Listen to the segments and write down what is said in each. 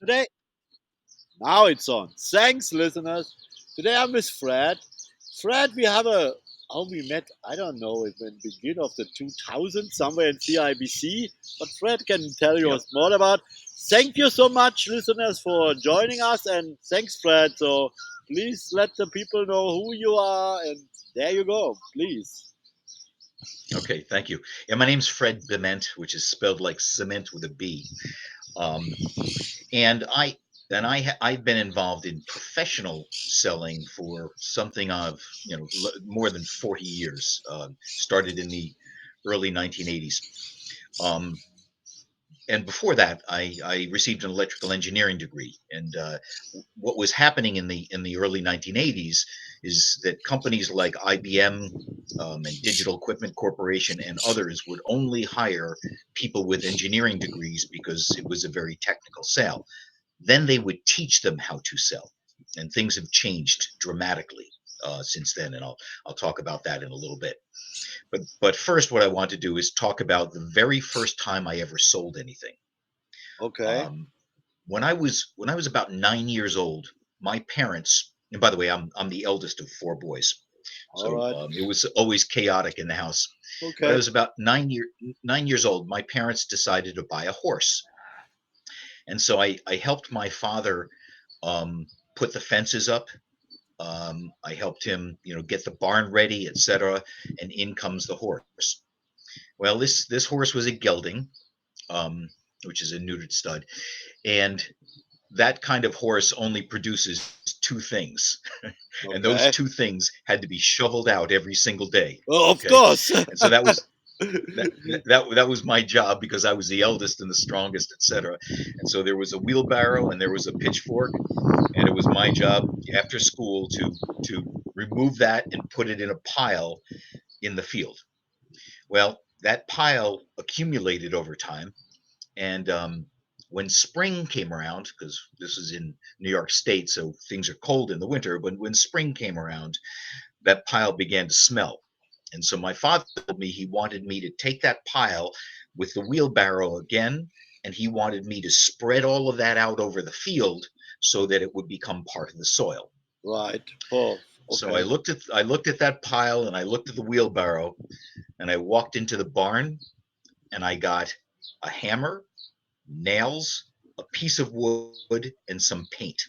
Today, now it's on. Thanks, listeners. Today I'm with Fred. Fred, we have a how we met. I don't know. It in the beginning of the 2000s, somewhere in CIBC. But Fred can tell you Yep. us more about. Thank you so much, listeners, for joining us, and thanks, Fred. So please let the people know who you are, and there you go. Please. Okay. Thank you. Yeah, my name's Fred Bement, which is spelled like cement with a B. Um, and I've been involved in professional selling for something of more than 40 years. Started in the early 1980s. Um, and before that, I received an electrical engineering degree. And what was happening in the early 1980s is that companies like IBM and Digital Equipment Corporation and others would only hire people with engineering degrees because it was a very technical sale. Then they would teach them how to sell, and things have changed dramatically since then. And I'll talk about that in a little bit. But first, what I want to do is talk about the very first time I ever sold anything. Okay. Um, when I was about 9 years old, my parents, and by the way, I'm the eldest of four boys, All so right. it was always chaotic in the house. But I Okay. was about 9 years old. My parents decided to buy a horse, and so I helped my father put the fences up. I helped him, get the barn ready, etc. And in comes the horse. Well, this horse was a gelding, um, which is a neutered stud, and that kind of horse only produces two things, and those Okay. two things had to be shoveled out every single day. Oh, of Okay, course. and so that was my job because I was the eldest and the strongest, etc. And so there was a wheelbarrow and there was a pitchfork, and it was my job after school to remove that and put it in a pile in the field. Well, that pile accumulated over time, and when spring came around, because this is in New York State, so things are cold in the winter, but when spring came around, that pile began to smell. And so my father told me he wanted me to take that pile with the wheelbarrow again, and he wanted me to spread all of that out over the field so that it would become part of the soil. Right. Oh, So okay. I looked at that pile and I looked at the wheelbarrow, and I walked into the barn and I got a hammer, nails, a piece of wood, and some paint.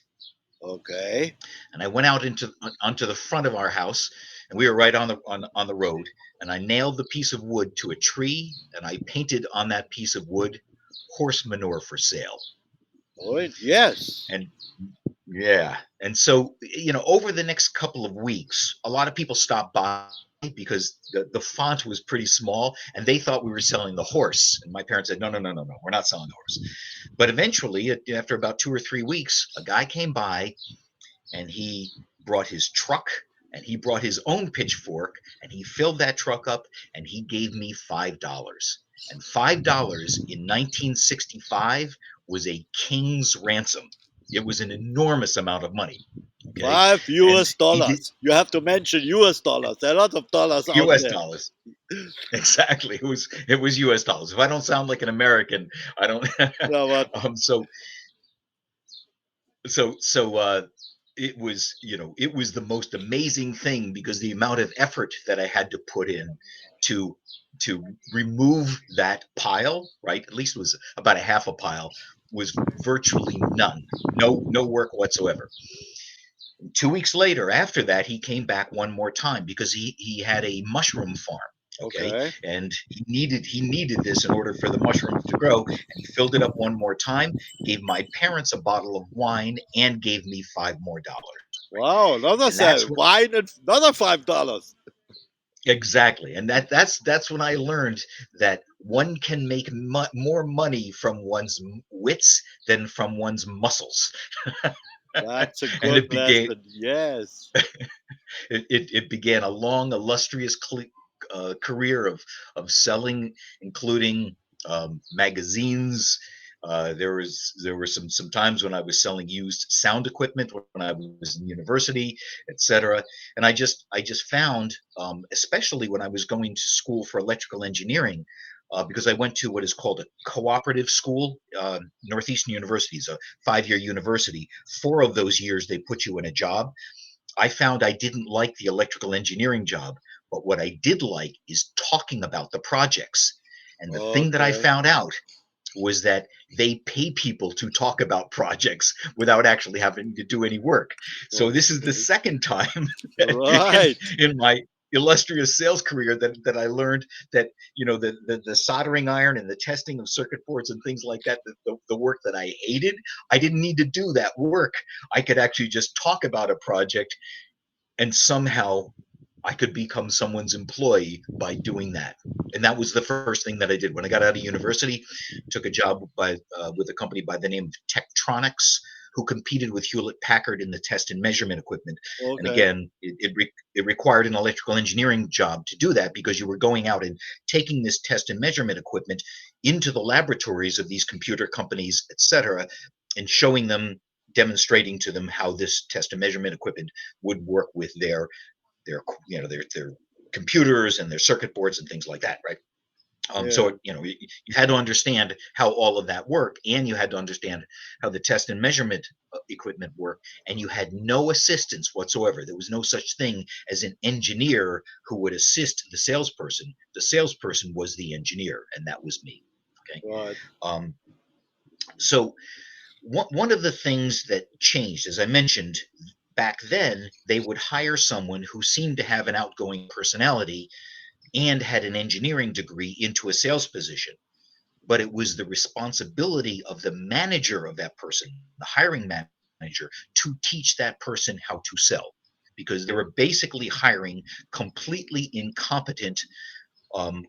Okay. And I went out into onto the front of our house, and we were right on the road. And I nailed the piece of wood to a tree, and I painted on that piece of wood horse manure for sale. Oh, yes. And yeah, and so over the next couple of weeks, a lot of people stopped by because the font was pretty small, and they thought we were selling the horse. And my parents said, no, no, no, no, no, we're not selling the horse. But eventually, after about 2 or 3 weeks, a guy came by and he brought his truck and he brought his own pitchfork and he filled that truck up and he gave me $5. And $5 in 1965 was a king's ransom. It was an enormous amount of money. Okay. Five And US he did dollars. You have to mention US dollars. There are a lot of dollars out US there. dollars. Exactly. It was US dollars. If I don't sound like an American, I don't. No, but So it was, it was the most amazing thing because the amount of effort that I had to put in to remove that pile, right? At least it was about a half a pile, was virtually none. No work whatsoever. 2 weeks later, after that, he came back one more time because he had a mushroom farm. Okay, okay. and he needed this in order for the mushrooms to grow, and he filled it up one more time, gave my parents a bottle of wine, and gave me $5 more. Right, Wow, another and that's sale. what Wine and another $5. exactly, and that's when I learned that one can make more money from one's wits than from one's muscles, That's a and good lesson. Yes. it began a long, illustrious career of selling, including magazines. There were some times when I was selling used sound equipment when I was in university, etc. And I just found, especially when I was going to school for electrical engineering, because I went to what is called a cooperative school, Northeastern University is a 5-year university. 4 of those years, they put you in a job. I found I didn't like the electrical engineering job, but what I did like is talking about the projects. And the thing that I Okay. found out was that they pay people to talk about projects without actually having to do any work. So this is the Okay. second time in, Right. in my illustrious sales career that I learned that the soldering iron and the testing of circuit boards and things like that, the work that I hated, I didn't need to do that work. I could actually just talk about a project, and somehow I could become someone's employee by doing that. And that was the first thing that I did when I got out of university. Took a job with a company by the name of Tektronix, who competed with Hewlett Packard in the test and measurement equipment. And Okay. again, it required an electrical engineering job to do that, because you were going out and taking this test and measurement equipment into the laboratories of these computer companies, etc., and showing them, demonstrating to them how this test and measurement equipment would work with their computers and their circuit boards and things like that, right? So Yeah. you had to understand how all of that worked, and you had to understand how the test and measurement equipment worked, and you had no assistance whatsoever. There was no such thing as an engineer who would assist the salesperson. The salesperson was the engineer, and that was me. Okay. Right. um, so one of the things that changed, as I mentioned, back then, they would hire someone who seemed to have an outgoing personality and had an engineering degree into a sales position. But it was the responsibility of the manager of that person, the hiring manager, to teach that person how to sell, because they were basically hiring completely incompetent um,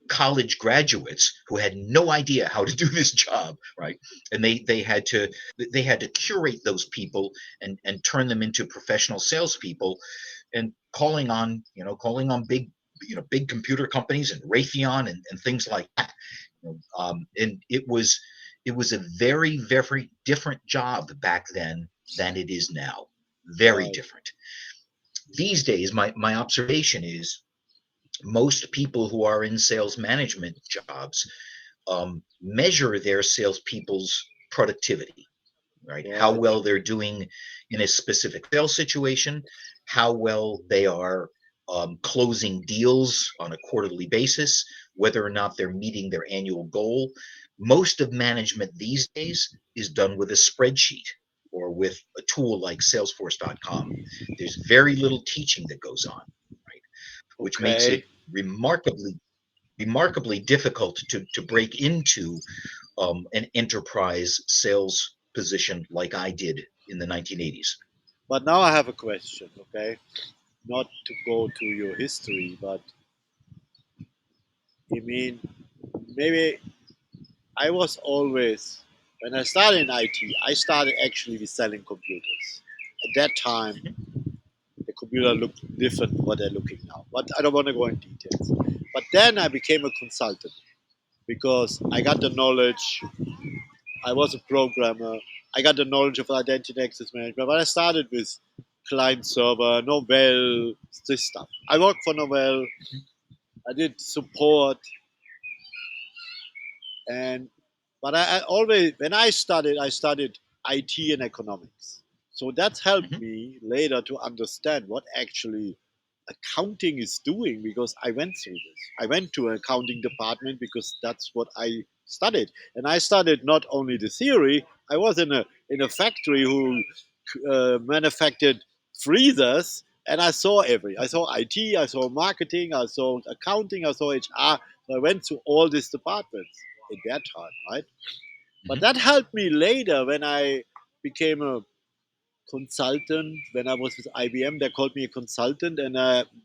college graduates who had no idea how to do this job, right? And they had to curate those people and turn them into professional salespeople, and calling on big computer companies and Raytheon and things like that. And it was a very, very different job back then than it is now. Very Right. different. These days, my observation is most people who are in sales management jobs measure their salespeople's productivity, right? How Right. well they're doing in a specific sales situation, how well they are closing deals on a quarterly basis, whether or not they're meeting their annual goal. Most of management these days is done with a spreadsheet or with a tool like Salesforce.com. There's very little teaching that goes on, right? Which makes it Okay. remarkably difficult to break into an enterprise sales position like I did in the 1980s. But now I have a question. Okay. Not to go to your history, but you mean maybe I was always when I started in IT, I started actually with selling computers. At that time, Mhm, the computer looked different from what they're looking now. But I don't want to go in details. But then I became a consultant because I got the knowledge. I was a programmer. I got the knowledge of identity and access management. But I started with client server, Novell, this stuff. I worked for Novell. mhm, I did support, and but I always when I studied IT and economics. So that helped mhm, me later to understand what actually accounting is doing because I went through this. I went to an accounting department because that's what I studied, and I studied not only the theory. I was in a factory who manufactured freezers, and I saw I saw IT, I saw marketing, I saw accounting, I saw HR. So I went to all these departments in that time, right? But mhm. that helped me later when I became a consultant. When I was with IBM, they called me a consultant, and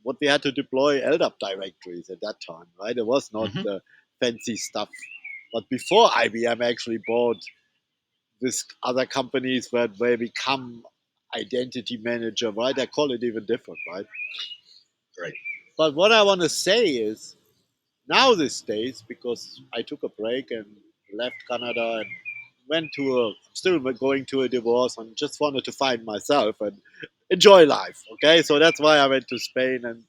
what we had to deploy LDAP directories at that time, right? It was not Mhm. the fancy stuff. But before IBM actually bought this other companies where they become identity manager, right? I call it even different, right? Right. But what I want to say is now these days, because I took a break and left Canada and went to still going to a divorce and just wanted to find myself and enjoy life. Okay, so that's why I went to Spain, and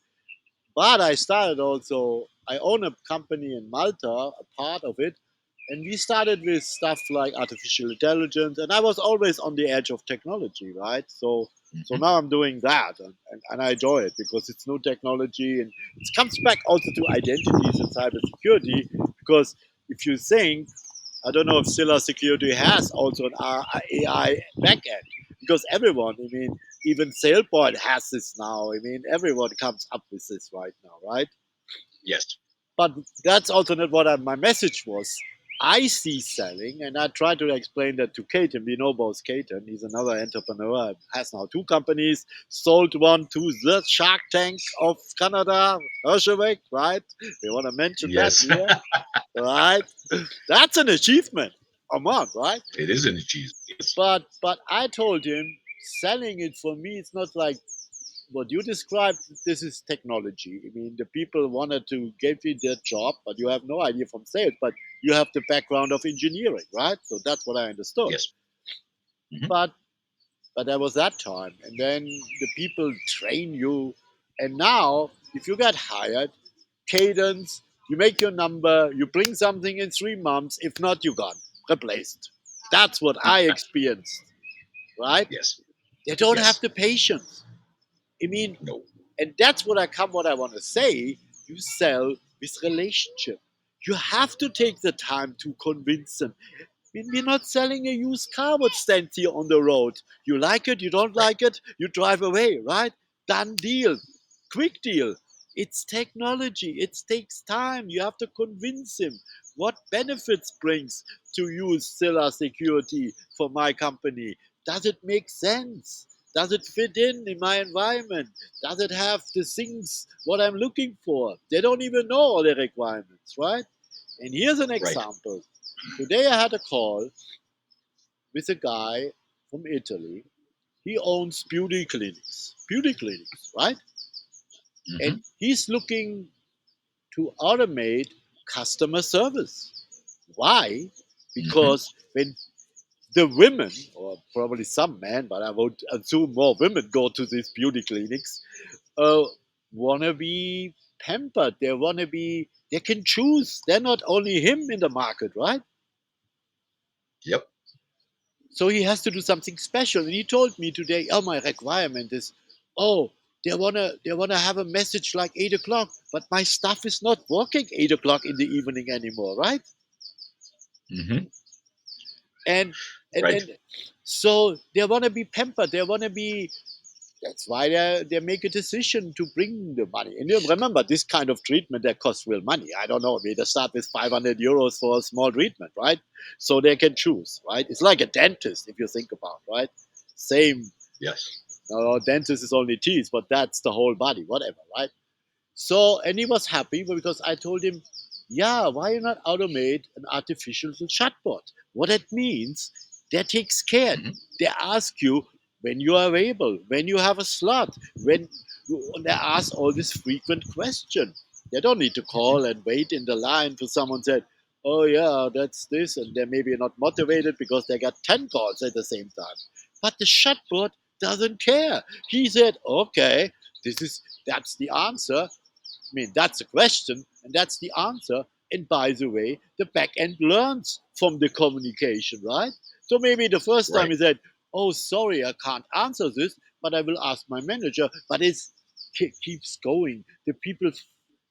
but I started also. I own a company in Malta, a part of it, and we started with stuff like artificial intelligence, and I was always on the edge of technology, right? So Hmm. now I'm doing that, and I enjoy it because it's new technology, and it comes back also to identities and cybersecurity. Because if you think, I don't know if Scylla Security has also an AI backend, because everyone, I mean, even SailPoint has this now. I mean, everyone comes up with this right now, right? Yes. But that's also not what my message was. I see selling, and I try to explain that to Caton. We know both Caton. He's another entrepreneur, has now two companies, sold one to the Shark Tank of Canada, Hersheywick, right? We want to mention that Yes. here, right? That's an achievement. Come on, right? It is an achievement. Yes. But I told him selling it for me, it's not like what you described. This is technology. I mean, the people wanted to give you their job, but you have no idea from sales, but you have the background of engineering, right? So that's what I understood. Yes. Hmm. But there was that time, and then the people train you, and now if you get hired, cadence, you make your number, you bring something in 3 months. If not, you're gone, replaced. That's what I experienced, right? Yes. They don't have Yes. the patience. I mean, No. and that's what I want to say. You sell with relationship. You have to take the time to convince them. I mean, we're not selling a used car what stands here on the road. You like it, you don't Right. like it, you drive away, right? Done deal. Quick deal. It's technology. It takes time. You have to convince him what benefits brings to use Scylla Security for my company. Does it make sense? Does it fit in my environment? Does it have the things what I'm looking for? They don't even know all the requirements, right? And here's an Right. example. Today I had a call with a guy from Italy. He owns beauty clinics, right? Hmm. And he's looking to automate customer service. Why? Hmm. Because when the women, or probably some men, but I would assume more women go to these beauty clinics, uh, want to be pampered. They want to be, they can choose. They're not only him in the market, right? Yep. So he has to do something special. And he told me today, oh, my requirement is, oh, they wanna have a message like 8 o'clock, but my stuff is not working 8 o'clock in the evening anymore, right? Hmm. And and Right. and so they wanna be pampered. They wanna be. That's why they make a decision to bring the money. And you remember, this kind of treatment that costs real money. I don't know. Maybe they start with 500 euros for a small treatment, right? So they can choose, right? It's like a dentist, if you think about, right? Same. Yes. No, dentist is only teeth, but that's the whole body, whatever, right? So, and he was happy because I told him, yeah, why you not automate an artificial chatbot? What that means, that takes care. Hmm. They ask you when you are available, when you have a slot, when they ask all these frequent questions. They don't need to Hmm. call and wait in the line for someone said, oh yeah, that's this, and they're maybe not motivated because they got 10 calls at the same time. But the chatbot doesn't care. He said, okay, that's the answer. I mean, that's a question, and that's the answer. And by the way, the back end learns from the communication, right? So maybe the first time Right. he said, "Oh, sorry, I can't answer this, but I will ask my manager." But it keeps going. The people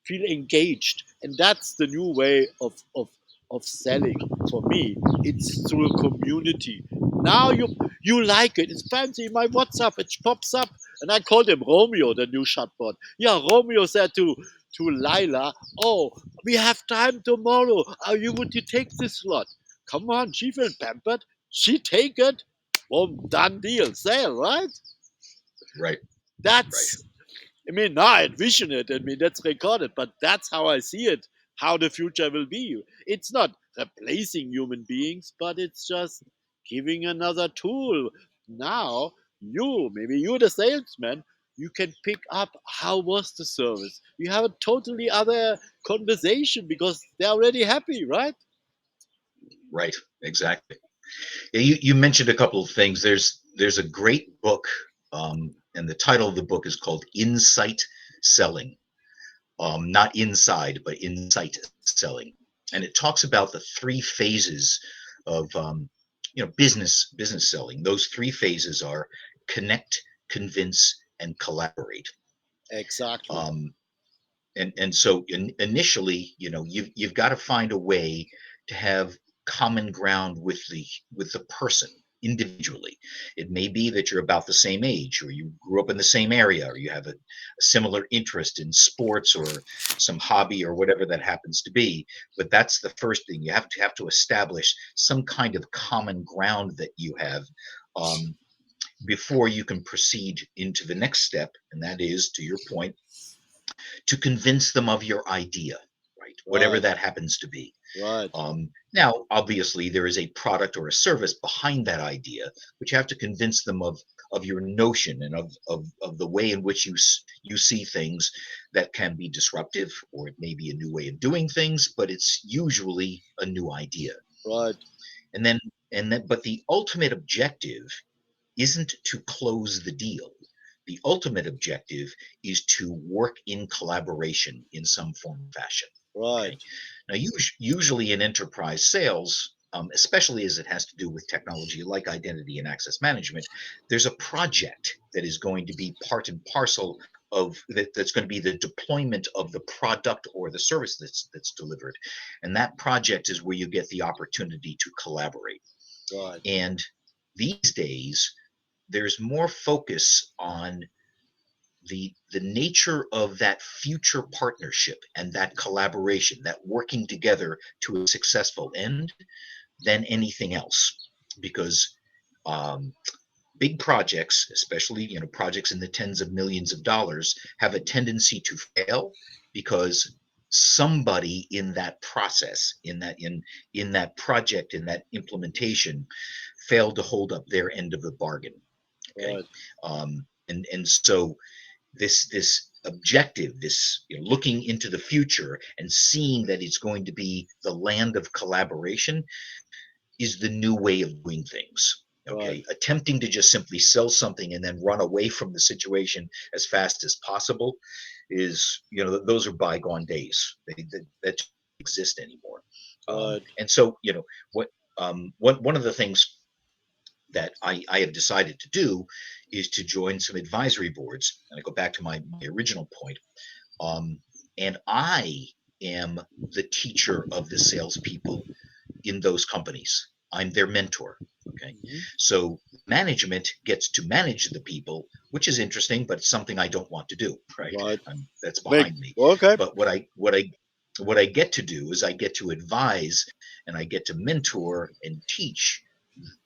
feel engaged, and that's the new way of selling for me. It's through a community. Now you like it. It's fancy. My WhatsApp, it pops up, and I called him Romeo, the new chatbot. Yeah, Romeo said to Lila, "Oh, we have time tomorrow. Would you take this slot? Come on, she felt pampered. She take it. Boom, done deal, sale, right? Right. Right. That's. I mean, now I envision it. I mean, that's recorded, but that's how I see it. How the future will be. It's not replacing human beings, but it's just giving another tool. Now, maybe you're the salesman, you can pick up how was the service. You have a totally other conversation because they're already happy, right? Right. Exactly. Yeah, you mentioned a couple of things. There's a great book, and the title of the book is called Insight Selling. not inside, but insight selling. And it talks about the three phases of business selling. Those three phases are connect, convince, and collaborate. Exactly. Um, and so initially, you've got to find a way to have common ground with the person individually. It may be that you're about the same age, or you grew up in the same area, or you have a similar interest in sports or some hobby or whatever that happens to be. But that's the first thing. You have to establish some kind of common ground that you have, um, before you can proceed into the next step, and that is, to your point, to convince them of your idea, right? Whatever Right. that happens to be. Right. Now, obviously, there is a product or a service behind that idea, but you have to convince them of your notion and of the way in which you see things that can be disruptive, or it may be a new way of doing things, but it's usually a new idea. Right. And then, but the ultimate objective isn't to close the deal. The ultimate objective is to work in collaboration in some form or fashion. Okay. Right. Now, usually in enterprise sales, especially as it has to do with technology like identity and access management, there's a project that is going to be part and parcel of that. That's going to be the deployment of the product or the service that's delivered, and that project is where you get the opportunity to collaborate. Right. And these days, there's more focus on the nature of that future partnership and that collaboration, that working together to a successful end, than anything else. Because um, big projects, especially projects in the tens of millions of dollars, have a tendency to fail because somebody in that process, in that project, in that implementation, failed to hold up their end of the bargain. Okay. Right. And so this objective, this looking into the future and seeing that it's going to be the land of collaboration, is the new way of doing things. Right. Okay, attempting to just simply sell something and then run away from the situation as fast as possible is, those are bygone days. That don't exist anymore. Right. And so, what one of the things that I have decided to do is to join some advisory boards. And I go back to my original point. Um, and I am the teacher of the salespeople in those companies. I'm their mentor. Okay. Mhm. So management gets to manage the people, which is interesting, but it's something I don't want to do. Right. Right. That's Make. behind me. Okay. But what I get to do is I get to advise and I get to mentor and teach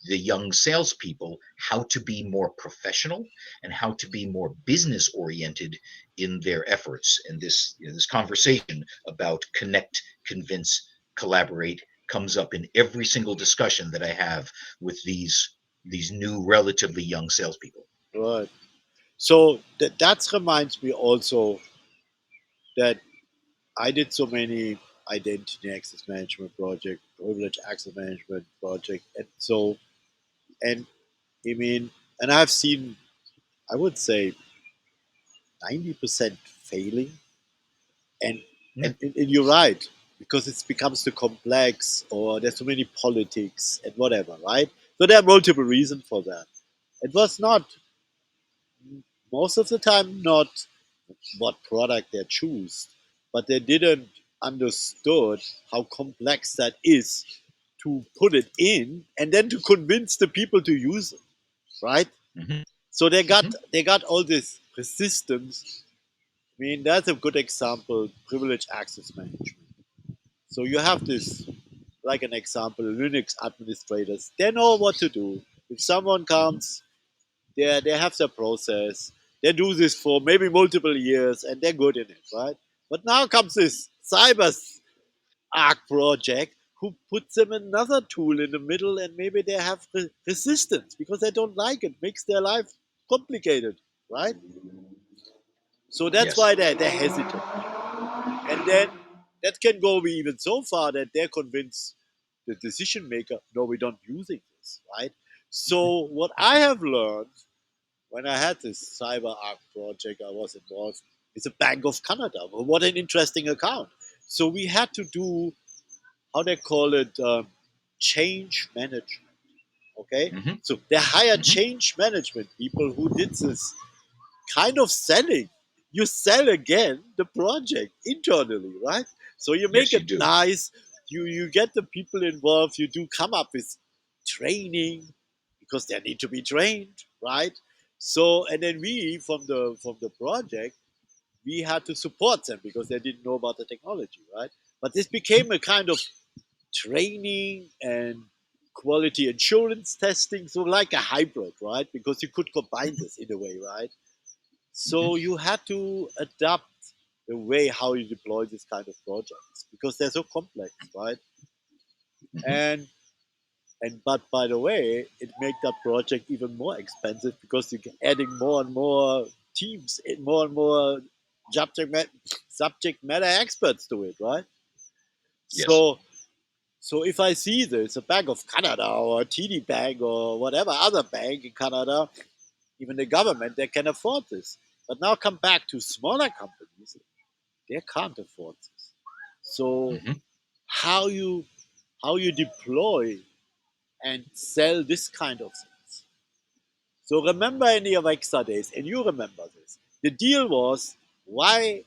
the young salespeople how to be more professional and how to be more business oriented in their efforts. And this conversation about connect, convince, collaborate comes up in every single discussion that I have with these new, relatively young salespeople. Right. So that reminds me also that I did so many identity access management project, privilege access management project, and so and I mean, and I've seen, I would say, 90% failing, and, Yeah. and you're right, because it becomes too complex, or there's so many politics and whatever, right? So there are multiple reasons for that. It was not, most of the time, not what product they choose, but they didn't understood how complex that is to put it in and then to convince the people to use it, right? Hmm. So Hmm. they got all this resistance. I mean, that's a good example, privilege access management. So you have this, like an example, Linux administrators, they know what to do. If someone comes, they have their process. They do this for maybe multiple years and they're good in it, right? But now comes this cyber arc project who puts them another tool in the middle, and maybe they have resistance because they don't like it, makes their life complicated, right? So that's why Yes. they hesitate. And then that can go even so far that they convince the decision maker, no, we don't using this, right? So what I have learned when I had this cyber arc project I was involved with the Bank of Canada. Well, what an interesting account. So we had to do, how they call it, change management. Okay, Hmm. so they hired Hmm. change management people who did this kind of selling. You sell again the project internally, right? So you make Yes, you it do. nice. You get the people involved. You do come up with training because they need to be trained, right? So and then we from the project we had to support them because they didn't know about the technology, right? But this became a kind of training and quality assurance testing, so like a hybrid, right? Because you could combine this in a way, right? Hmm. So you had to adapt the way how you deploy this kind of projects because they're so complex, right? Hmm. And but by the way, it made that project even more expensive because you're adding more and more teams, and more subject matter, subject matter experts to it, right? Yes. So so if I see this, a Bank of Canada or a TD Bank or whatever other bank in Canada, even the government, they can afford this. But now come back to smaller companies, they can't afford this. So Hmm. how you how you deploy and sell this kind of things. So remember in the Alexa days, and you remember this. The deal was why,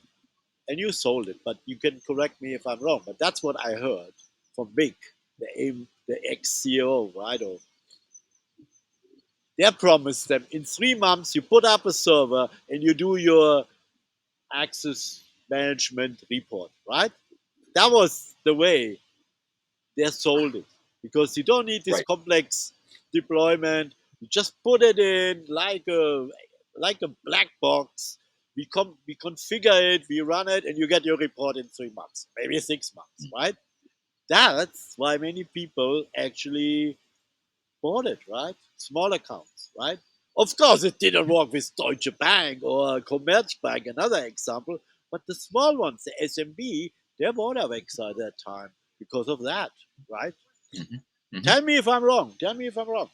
and you sold it, but you can correct me if I'm wrong. But that's what I heard from Big, the ex CEO, right? Or they promised them in 3 months you put up a server and you do your access management report, right? That was the way they sold it because you don't need this Right. complex deployment. You just put it in like a black box. We configure it, we run it, and you get your report in 3 months, maybe 6 months, right? That's why many people actually bought it, right? Small accounts, right? Of course, it didn't work with Deutsche Bank or Commerzbank, another example, but the small ones, the SMB, they bought Alexa at that time because of that, right? Hmm. Hmm. Tell me if I'm wrong. Tell me if I'm wrong.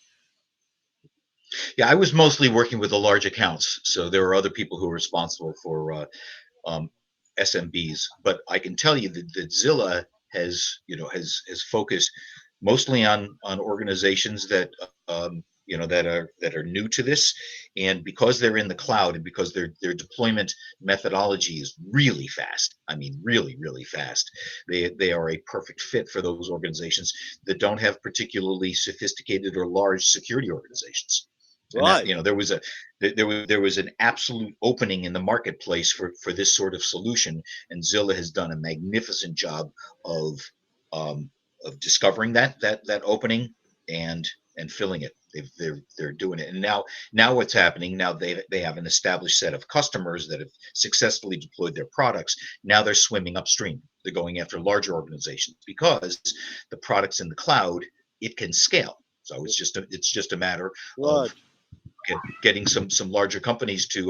Yeah, I was mostly working with the large accounts, so there were other people who were responsible for um, SMBs. But I can tell you that Zilla has focused mostly on organizations that that are new to this, and because they're in the cloud and because their deployment methodology is really fast. I mean, really fast. They are a perfect fit for those organizations that don't have particularly sophisticated or large security organizations. And that Right, there was an absolute opening in the marketplace for this sort of solution, and Zilla has done a magnificent job of um, of discovering that opening and and filling it. They're doing it, and now what's happening? Now they have an established set of customers that have successfully deployed their products. Now they're swimming upstream. They're going after larger organizations because the products in the cloud, it can scale. So it's just a matter of right, getting some larger companies to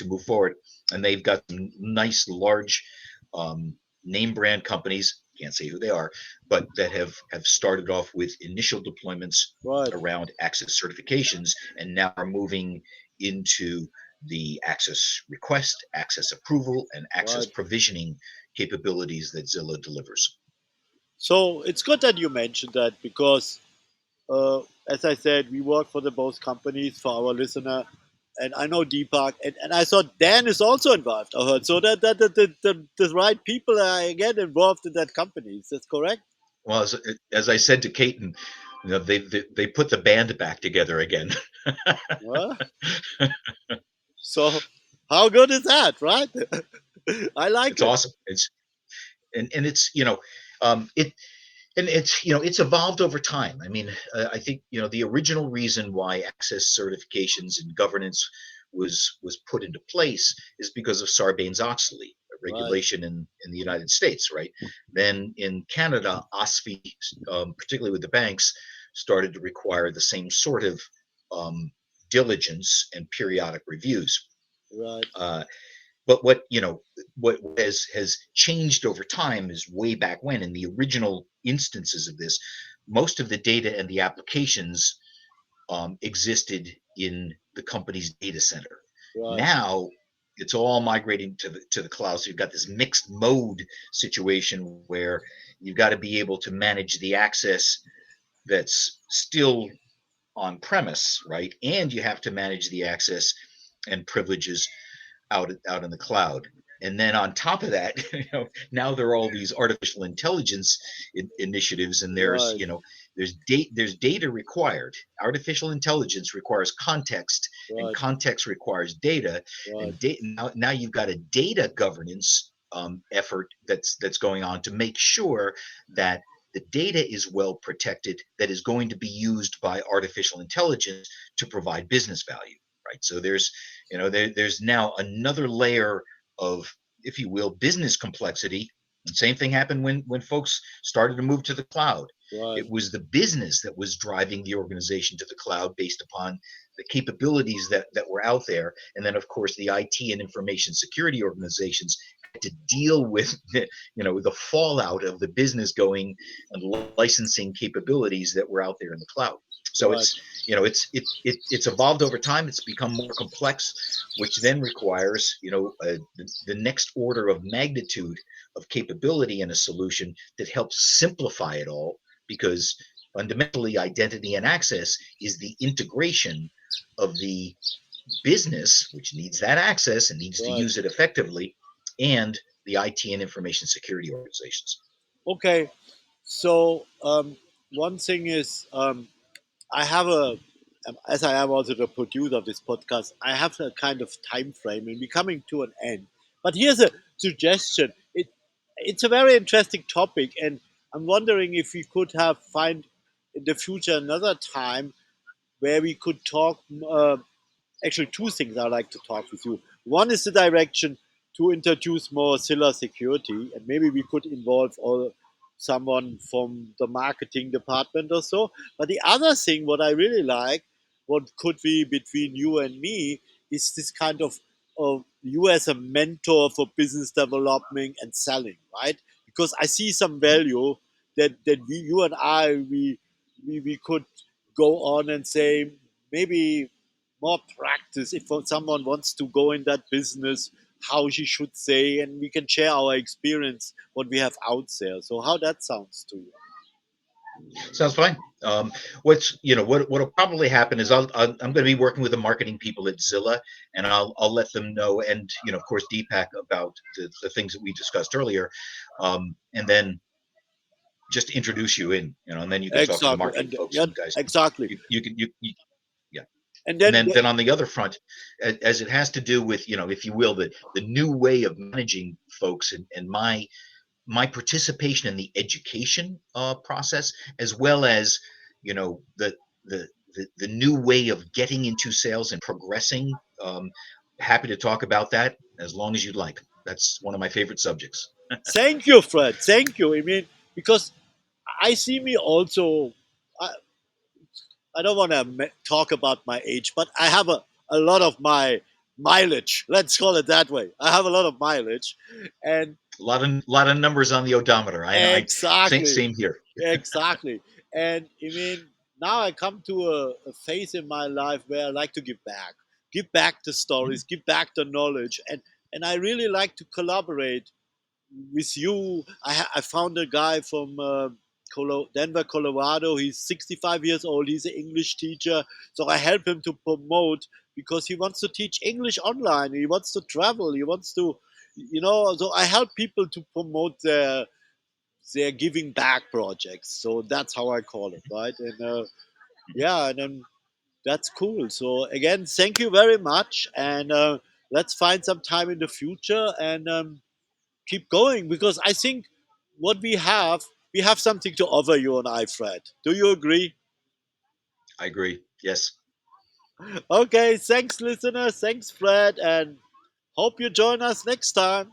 move forward, and they've got some nice large name brand companies. Can't say who they are, but that have started off with initial deployments right, around access certifications, and now are moving into the access request, access approval, and access right. provisioning capabilities that Zilla delivers. So it's good that you mentioned that because, as I said, we work for the both companies for our listener. And I know Deepak, and I saw Dan is also involved. I heard so the right people are again involved in that company. Is that correct? Well, as I said to Caton, they put the band back together again. Huh? So how good is that, right? I like It's it. awesome. And it's it and it's evolved over time. I mean, I think the original reason why access certifications and governance was put into place is because of Sarbanes-Oxley Right, regulation in the United States, right? Then in Canada, OSFI, particularly with the banks, started to require the same sort of diligence and periodic reviews. right, Uh, but what has changed over time is way back when in the original instances of this, most of the data and the applications existed in the company's data center. right, Now it's all migrating to the cloud. So you've got this mixed mode situation where you've got to be able to manage the access that's still on premise, right? And you have to manage the access and privileges out in the cloud. And then on top of that, now there are all these artificial intelligence initiatives, and Right, there's data required. Artificial intelligence requires context, and right, context requires data, right, and now you've got a data governance effort that's going on to make sure that the data is well protected, that is going to be used by artificial intelligence to provide business value, right? So there's now another layer of, if you will, business complexity. And same thing happened when folks started to move to the cloud. right, It was the business that was driving the organization to the cloud based upon the capabilities that were out there. And then, of course, the IT and information security organizations had to deal with the fallout of the business going and licensing capabilities that were out there in the cloud. So right, it's evolved over time. It's become more complex, which then requires the next order of magnitude of capability in a solution that helps simplify it all, because fundamentally identity and access is the integration of the business, which needs that access and needs to right. use it effectively, and the IT and information security organizations. Okay, so one thing is, I have as I am also the producer of this podcast, I have a kind of time frame and we're coming to an end. But here's a suggestion. It's a very interesting topic, and I'm wondering if we could have find in the future another time where we could talk. Actually, two things I like to talk with you. One is the direction to introduce more Mozilla security, and maybe we could involve all someone from the marketing department or so. But the other thing, what I really like, what could be between you and me, is this kind of you as a mentor for business development and selling, right? Because I see some Mhm. value that you and we could go on and say maybe more practice if someone wants to go in that business, how she should say, and we can share our experience what we have out there. So how that sounds to you? Sounds fine. What'll probably happen is I'm going to be working with the marketing people at Zilla, and I'll let them know, and of course Deepak, about the things that we discussed earlier, and then just introduce you in, and then you can talk to the Exactly, marketing and folks, yeah, and you guys, exactly, you can you yeah. and And then then on the other front, as it has to do with, if you will, the new way of managing folks, and my participation in the education process, as well as the the new way of getting into sales and progressing. Happy to talk about that as long as you'd like. That's one of my favorite subjects. thank you, Fred. Thank you. I mean, because I see me also. I, I don't want to talk about my age, but I have a lot of my mileage. Let's call it that way. I have a lot of mileage, and A lot of numbers on the odometer. I same, exactly, same here. exactly. And I mean, now I come to a phase in my life where I like to give back the Mhm. stories, give back the knowledge, and I really like to collaborate with you. I found a guy from Denver, Colorado. He's 65 years old. He's an English teacher. So I help him to promote because he wants to teach English online. He wants to travel. He wants to, so I help people to promote their giving back projects. So that's how I call it, right? And yeah, and then that's cool. So again, thank you very much. And let's find some time in the future and keep going because I think what we have something to offer you and I, Fred. Do you agree? I agree. Yes. Okay, thanks, listeners. Thanks, Fred, and hope you join us next time.